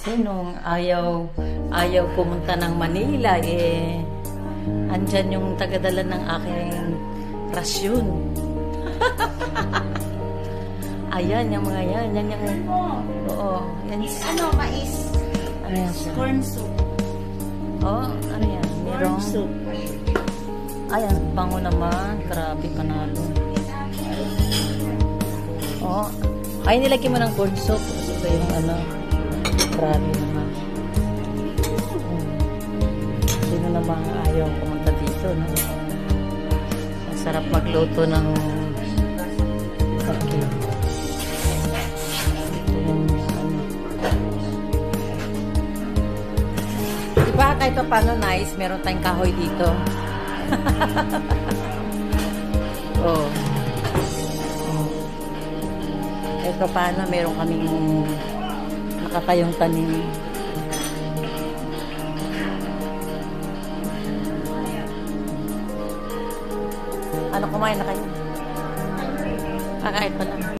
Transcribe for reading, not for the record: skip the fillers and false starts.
Sinong ayaw pumunta ng Manila, andyan yung tagadala ng aking rasyon. Ayan, yung mga yan. Yan yung... Oo. Yan. Ano, mais? Ano yan siya? Corn soup. Oo, ano yan? Merong... Corn soup. Ayan, bango naman. Grabe, panalo. Oo. Ay, nilagyan mo ng corn soup. Kasi ito yung ano... Grabe naman. Sino naman ayaw pumunta dito, no? Ang sarap magluto ng sakit. Ito yung ano. Diba kahit pa paano nice, meron tayong kahoy dito. Oh. Kahit pa paano, meron kaming nakatayong tanim. Ano, kumain na kayo? Kakain pa lang.